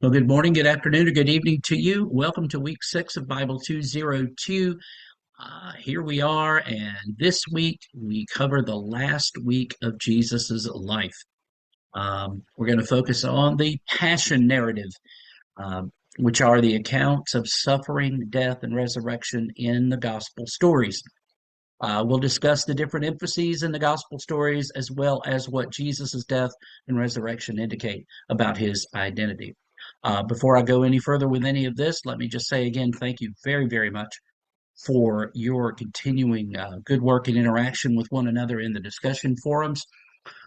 Well, good morning, good afternoon, or good evening to you. Welcome to week 6 of Bible 202. Here we are, and this week we cover the last week of Jesus's life. We're going to focus on the Passion narrative, which are the accounts of suffering, death, and resurrection in the gospel stories. We'll discuss the different emphases in the gospel stories as well as what Jesus' death and resurrection indicate about his identity. Before I go any further with any of this, let me just say again, thank you very, very much for your continuing good work and interaction with one another in the discussion forums.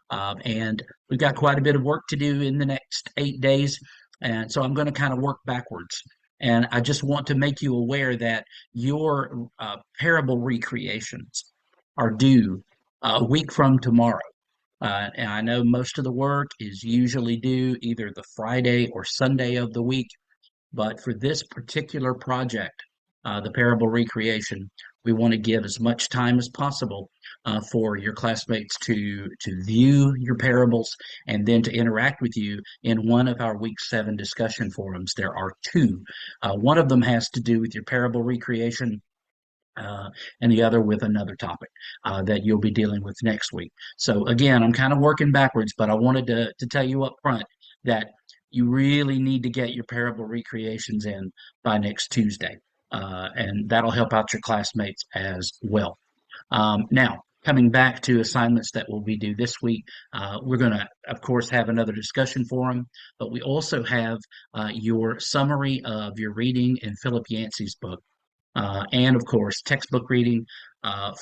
And we've got quite a bit of work to do in the next 8 days. And so I'm going to kind of work backwards. And I just want to make you aware that your parable recreations are due a week from tomorrow. And I know most of the work is usually due either the Friday or Sunday of the week. But for this particular project, the parable recreation, we want to give as much time as possible for your classmates to view your parables and then to interact with you in one of our week 7 discussion forums. There are two. One of them has to do with your parable recreation, and the other with another topic that you'll be dealing with next week. So again, I'm kind of working backwards, but I wanted to tell you up front that you really need to get your parable recreations in by next Tuesday, and that'll help out your classmates as well. Now, coming back to assignments that will be due this week, we're going to, of course, have another discussion forum, but we also have your summary of your reading in Philip Yancey's book. And of course, textbook reading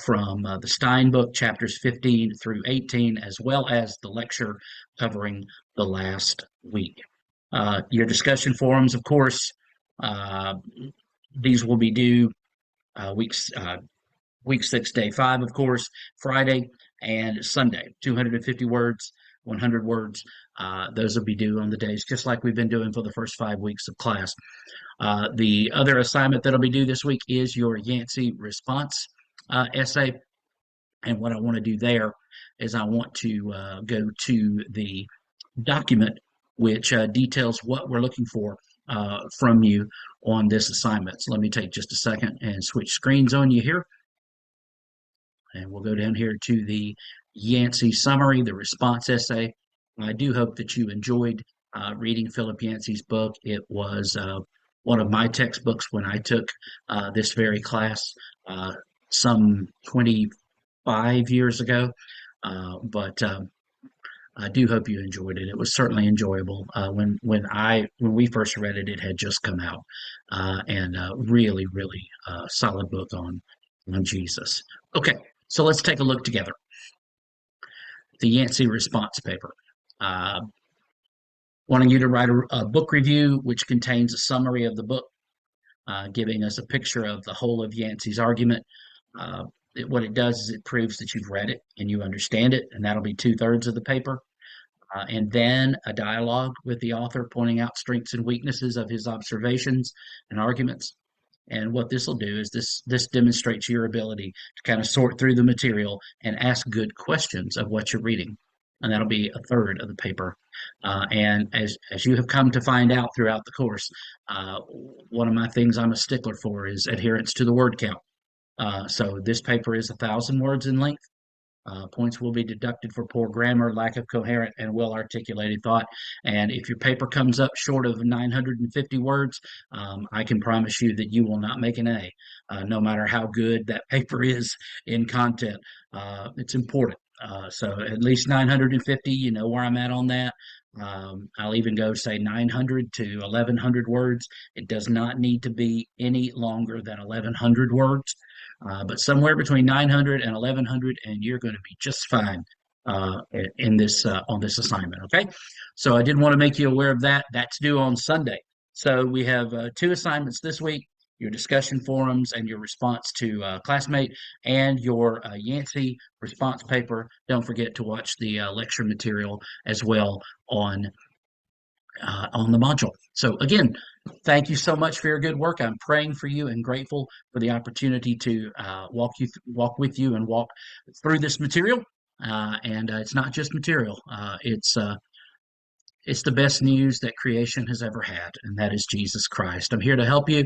from the Stein book, chapters 15 through 18, as well as the lecture covering the last week. Your discussion forums, of course, these will be due week 6, day 5, of course, Friday and Sunday, 250 words, 100 words. Those will be due on the days, just like we've been doing for the first 5 weeks of class. The other assignment that'll be due this week is your Yancey response essay. And what I want to do there is I want to go to the document which details what we're looking for from you on this assignment. So let me take just a second and switch screens on you here. And we'll go down here to the Yancey summary, the response essay. I do hope that you enjoyed reading Philip Yancey's book. It was one of my textbooks when I took this very class some 25 years ago. But I do hope you enjoyed it. It was certainly enjoyable. When we first read it, it had just come out, and really, really solid book on Jesus. Okay, so let's take a look together. The Yancey response paper. Wanting you to write a book review which contains a summary of the book, giving us a picture of the whole of Yancey's argument. What it does is it proves that you've read it and you understand it, and that'll be 2/3 of the paper. And then a dialogue with the author pointing out strengths and weaknesses of his observations and arguments. And what this will do is this demonstrates your ability to kind of sort through the material and ask good questions of what you're reading. And that'll be 1/3 of the paper. And as you have come to find out throughout the course, one of my things I'm a stickler for is adherence to the word count. So this paper is 1,000 words in length. Points will be deducted for poor grammar, lack of coherent and well-articulated thought. And if your paper comes up short of 950 words, I can promise you that you will not make an A, no matter how good that paper is in content. It's important. So at least 950, you know where I'm at on that. I'll even go say 900 to 1,100 words. It does not need to be any longer than 1,100 words. But somewhere between 900 and 1,100, and you're going to be just fine in this on this assignment. Okay, so I did want to make you aware of that. That's due on Sunday. So we have 2 assignments this week: your discussion forums and your response to classmate, and your Yancey response paper. Don't forget to watch the lecture material as well on the module. So again, thank you so much for your good work. I'm praying for you and grateful for the opportunity to walk with you and walk through this material. And it's not just material; It's the best news that creation has ever had, and that is Jesus Christ. I'm here to help you.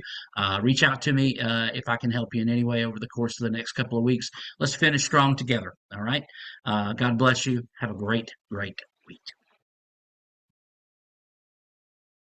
Reach out to me if I can help you in any way over the course of the next couple of weeks. Let's finish strong together. All right. God bless you. Have a great, great week.